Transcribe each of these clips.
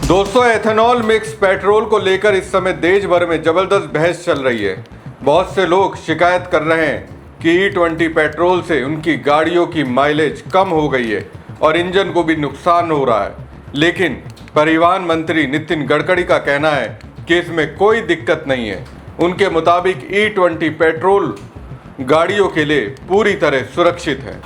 दोस्तों, ethanol mix petrol को लेकर इस समय देश भर में जबरदस्त बहस चल रही है। बहुत से लोग शिकायत कर रहे हैं कि E20 पेट्रोल से उनकी गाड़ियों की माइलेज कम हो गई है और इंजन को भी नुकसान हो रहा है। लेकिन परिवहन मंत्री नितिन गडकरी का कहना है कि इसमें कोई दिक्कत नहीं है। उनके मुताबिक E20 पेट्रोल गाड़ियों के लिए पूरी तरह सुरक्षित है।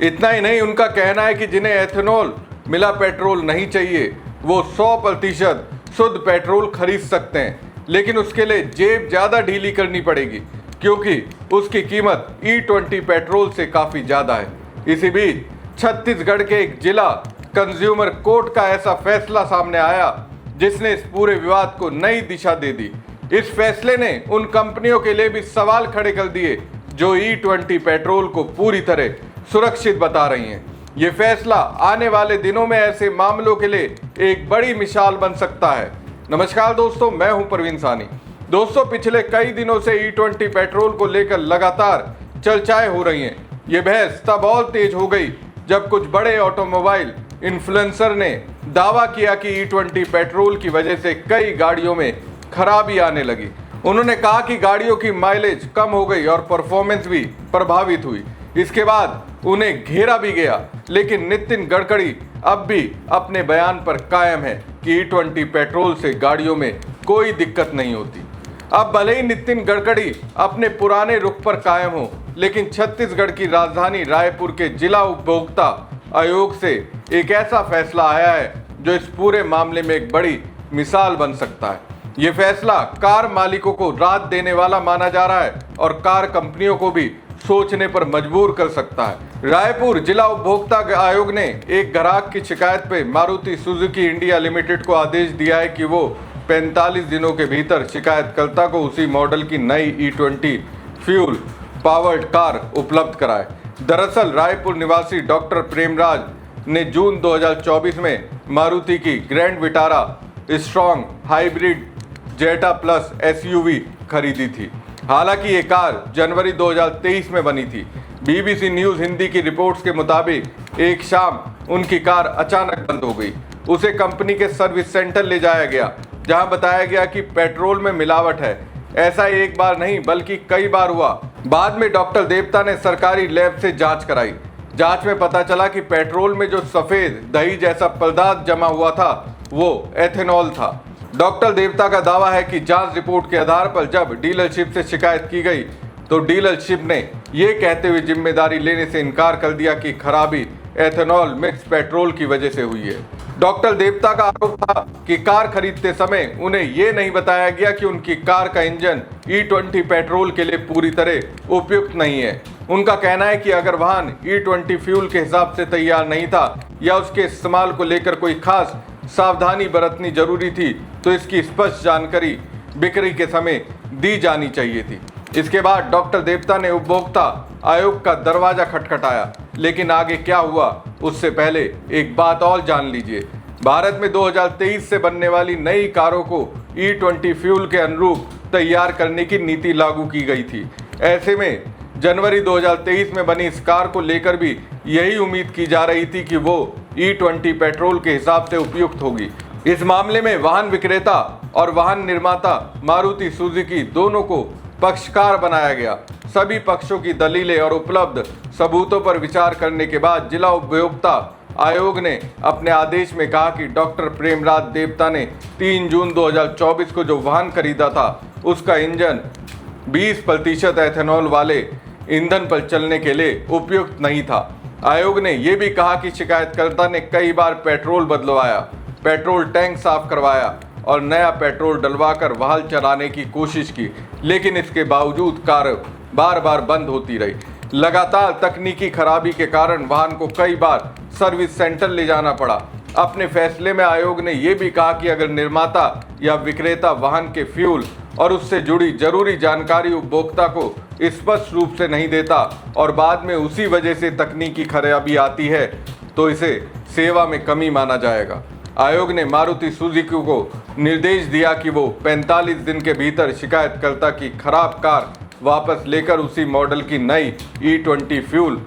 इतना ही नहीं, उनका कहना है कि जिन्हें एथेनॉल मिला पेट्रोल नहीं चाहिए वो 100% शुद्ध पेट्रोल खरीद सकते हैं, लेकिन उसके लिए जेब ज़्यादा ढीली करनी पड़ेगी क्योंकि उसकी कीमत E20 पेट्रोल से काफ़ी ज़्यादा है। इसी बीच छत्तीसगढ़ के एक जिला कंज्यूमर कोर्ट का ऐसा फैसला सामने आया जिसने इस पूरे विवाद को नई दिशा दे दी। इस फैसले ने उन कंपनियों के लिए भी सवाल खड़े कर दिए जो E20 पेट्रोल को पूरी तरह सुरक्षित बता रही हैं। ये फैसला आने वाले दिनों में ऐसे मामलों के लिए एक बड़ी मिसाल बन सकता है। नमस्कार दोस्तों, मैं हूं प्रवीण सानी। दोस्तों, पिछले कई दिनों से E20 पेट्रोल को लेकर लगातार चर्चाएं हो रही हैं। ये बहस तब और तेज हो गई जब कुछ बड़े ऑटोमोबाइल इन्फ्लुएंसर ने दावा किया कि E20 पेट्रोल की वजह से कई गाड़ियों में खराबी आने लगी। उन्होंने कहा कि गाड़ियों की माइलेज कम हो गई और परफॉर्मेंस भी प्रभावित हुई। इसके बाद उन्हें घेरा भी गया, लेकिन नितिन गडकरी अब भी अपने बयान पर कायम है कि E20 पेट्रोल से गाड़ियों में कोई दिक्कत नहीं होती। अब भले ही नितिन गडकरी अपने पुराने रुख पर कायम हो, लेकिन छत्तीसगढ़ की राजधानी रायपुर के जिला उपभोक्ता आयोग से एक ऐसा फैसला आया है जो इस पूरे मामले में एक बड़ी मिसाल बन सकता है। ये फैसला कार मालिकों को राहत देने वाला माना जा रहा है और कार कंपनियों को भी सोचने पर मजबूर कर सकता है। रायपुर जिला उपभोक्ता आयोग ने एक ग्राहक की शिकायत पर मारुति सुजुकी इंडिया लिमिटेड को आदेश दिया है कि वो 45 दिनों के भीतर शिकायतकर्ता को उसी मॉडल की नई E20 फ्यूल पावर्ड कार उपलब्ध कराए। दरअसल रायपुर निवासी डॉक्टर प्रेमराज ने जून 2024 में मारुति की grand Vitara strong hybrid Zeta plus SUV खरीदी थी। हालांकि ये कार जनवरी 2023 में बनी थी। BBC न्यूज़ हिंदी की रिपोर्ट्स के मुताबिक एक शाम उनकी कार अचानक बंद हो गई। उसे कंपनी के सर्विस सेंटर ले जाया गया, जहां बताया गया कि पेट्रोल में मिलावट है। ऐसा एक बार नहीं बल्कि कई बार हुआ। बाद में डॉक्टर देवता ने सरकारी लैब से जांच कराई। जांच में पता चला कि पेट्रोल में जो सफ़ेद दही जैसा पदार्थ जमा हुआ था वो एथेनॉल था। डॉक्टर देवता का दावा है कि जांच रिपोर्ट के आधार पर जब डीलरशिप से शिकायत की गई तो डीलरशिप ने ये कहते हुए जिम्मेदारी लेने से इनकार कर दिया कि खराबी एथेनॉल मिक्स पेट्रोल की वजह से हुई है। डॉक्टर देवता का आरोप था कि कार खरीदते समय उन्हें ये नहीं बताया गया कि उनकी कार का इंजन E20 पेट्रोल के लिए पूरी तरह उपयुक्त नहीं है। उनका कहना है कि अगर वाहन E20 फ्यूल के हिसाब से तैयार नहीं था या उसके इस्तेमाल को लेकर कोई खास सावधानी बरतनी जरूरी थी तो इसकी स्पष्ट जानकारी बिक्री के समय दी जानी चाहिए थी। इसके बाद डॉक्टर देवता ने उपभोक्ता आयोग का दरवाजा खटखटाया, लेकिन आगे क्या हुआ उससे पहले एक बात और जान लीजिए। भारत में 2023 से बनने वाली नई कारों को E20 फ्यूल के अनुरूप तैयार करने की नीति लागू की गई थी। ऐसे में जनवरी 2023 में बनी इस कार को लेकर भी यही उम्मीद की जा रही थी कि वो E20 पेट्रोल के हिसाब से उपयुक्त होगी। इस मामले में वाहन विक्रेता और वाहन निर्माता मारुति सुजुकी दोनों को पक्षकार बनाया गया। सभी पक्षों की दलीलें और उपलब्ध सबूतों पर विचार करने के बाद जिला उपभोक्ता आयोग ने अपने आदेश में कहा कि डॉक्टर प्रेमराज देवता ने 3 जून 2024 को जो वाहन खरीदा था उसका इंजन 20% एथेनॉल वाले ईंधन पर चलने के लिए उपयुक्त नहीं था। आयोग ने यह भी कहा कि शिकायतकर्ता ने कई बार पेट्रोल बदलवाया, पेट्रोल टैंक साफ करवाया और नया पेट्रोल डलवाकर वाहन चलाने की कोशिश की, लेकिन इसके बावजूद कार बार बार बंद होती रही। लगातार तकनीकी खराबी के कारण वाहन को कई बार सर्विस सेंटर ले जाना पड़ा। अपने फैसले में आयोग ने यह भी कहा कि अगर निर्माता या विक्रेता वाहन के फ्यूल और उससे जुड़ी जरूरी जानकारी उपभोक्ता को स्पष्ट रूप से नहीं देता और बाद में उसी वजह से तकनीकी खराबी आती है तो इसे सेवा में कमी माना जाएगा। आयोग ने मारुति सुजुकी को निर्देश दिया कि वो 45 दिन के भीतर शिकायतकर्ता की खराब कार वापस लेकर उसी मॉडल की नई E20 फ्यूल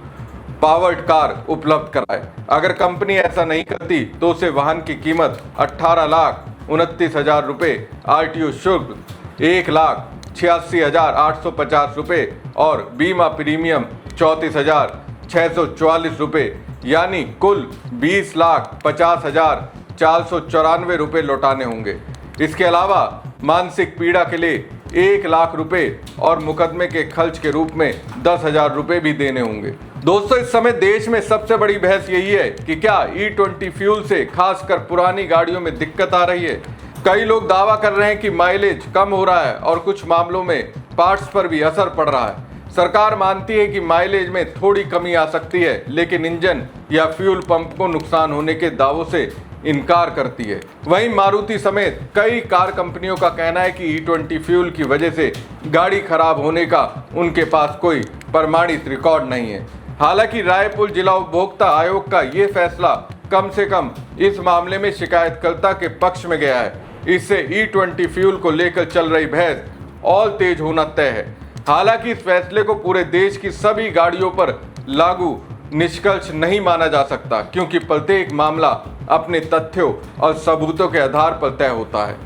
पावर्ड कार उपलब्ध कराए। अगर कंपनी ऐसा नहीं करती तो उसे वाहन की कीमत 18,29,000 रुपये, RTO शुल्क 1,86,850 रुपये और बीमा प्रीमियम 34,644 रुपये यानी कुल 20,50,494 रुपये लौटाने होंगे। इसके अलावा मानसिक पीड़ा के लिए 1,00,000 रुपये और मुकदमे के खर्च के रूप में 10,000 रुपये भी देने होंगे। दोस्तों, इस समय देश में सबसे बड़ी बहस यही है कि क्या E20 फ्यूल से खासकर पुरानी गाड़ियों में दिक्कत आ रही है। कई लोग दावा कर रहे हैं कि माइलेज कम हो रहा है और कुछ मामलों में पार्ट्स पर भी असर पड़ रहा है। सरकार मानती है कि माइलेज में थोड़ी कमी आ सकती है, लेकिन इंजन या फ्यूल पंप को नुकसान होने के दावों से इनकार करती है। वहीं मारुति समेत कई कार कंपनियों का कहना है कि E20 फ्यूल की वजह से गाड़ी खराब होने का उनके पास कोई प्रमाणित रिकॉर्ड नहीं है। हालांकि रायपुर जिला उपभोक्ता आयोग का ये फैसला कम से कम इस मामले में शिकायतकर्ता के पक्ष में गया है। इससे E20 फ्यूल को लेकर चल रही बहस और तेज होना तय है। हालांकि इस फैसले को पूरे देश की सभी गाड़ियों पर लागू निष्कर्ष नहीं माना जा सकता, क्योंकि प्रत्येक मामला अपने तथ्यों और सबूतों के आधार पर तय होता है।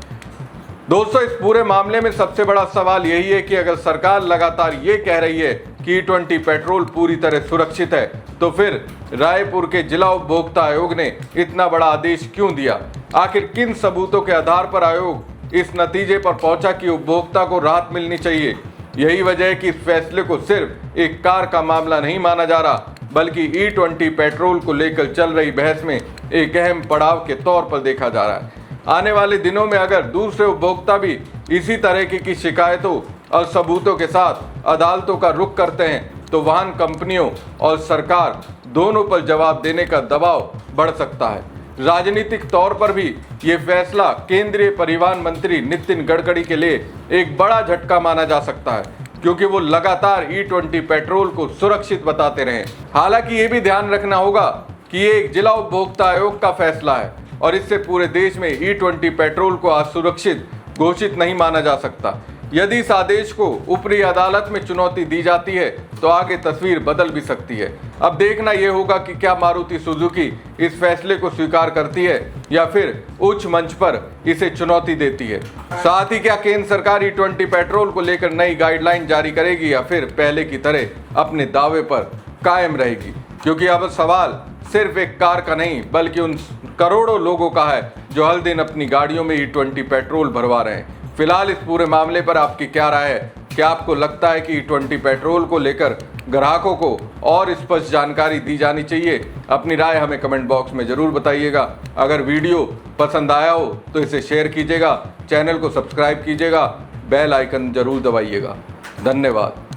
दोस्तों, इस पूरे मामले में सबसे बड़ा सवाल यही है कि अगर सरकार लगातार ये कह रही है कि E20 पेट्रोल पूरी तरह सुरक्षित है, तो फिर रायपुर के जिला उपभोक्ता आयोग ने इतना बड़ा आदेश क्यों दिया? आखिर किन सबूतों के आधार पर आयोग इस नतीजे पर पहुंचा कि उपभोक्ता को राहत मिलनी चाहिए? यही वजह है कि इस फैसले को सिर्फ एक कार का मामला नहीं माना जा रहा, बल्कि E20 पेट्रोल को लेकर चल रही बहस में एक अहम पड़ाव के तौर पर देखा जा रहा है। आने वाले दिनों में अगर दूसरे उपभोक्ता भी इसी तरह की शिकायतों और सबूतों के साथ अदालतों का रुख करते हैं, तो वाहन कंपनियों और सरकार दोनों पर जवाब देने का दबाव बढ़ सकता है। राजनीतिक तौर पर भी ये फैसला केंद्रीय परिवहन मंत्री नितिन गडकरी के लिए एक बड़ा झटका माना जा सकता है, क्योंकि वो लगातार E20 पेट्रोल को सुरक्षित बताते रहे। हालांकि ये भी ध्यान रखना होगा कि ये एक जिला उपभोक्ता आयोग का फैसला है और इससे पूरे देश में E20 पेट्रोल को असुरक्षित घोषित नहीं माना जा सकता। यदि इस आदेश को ऊपरी अदालत में चुनौती दी जाती है तो आगे तस्वीर बदल भी सकती है। अब देखना यह होगा कि क्या मारुति सुजुकी इस फैसले को स्वीकार करती है या फिर उच्च मंच पर इसे चुनौती देती है। साथ ही क्या केंद्र सरकार E20 पेट्रोल को लेकर नई गाइडलाइन जारी करेगी या फिर पहले की तरह अपने दावे पर कायम रहेगी? क्योंकि अब सवाल सिर्फ एक कार का नहीं, बल्कि उन करोड़ों लोगों का है जो हर दिन अपनी गाड़ियों में E20 पेट्रोल भरवा रहे हैं। फिलहाल इस पूरे मामले पर आपकी क्या राय है? क्या आपको लगता है कि E20 पेट्रोल को लेकर ग्राहकों को और स्पष्ट जानकारी दी जानी चाहिए? अपनी राय हमें कमेंट बॉक्स में ज़रूर बताइएगा। अगर वीडियो पसंद आया हो तो इसे शेयर कीजिएगा, चैनल को सब्सक्राइब कीजिएगा, बेल आइकन जरूर दबाइएगा। धन्यवाद।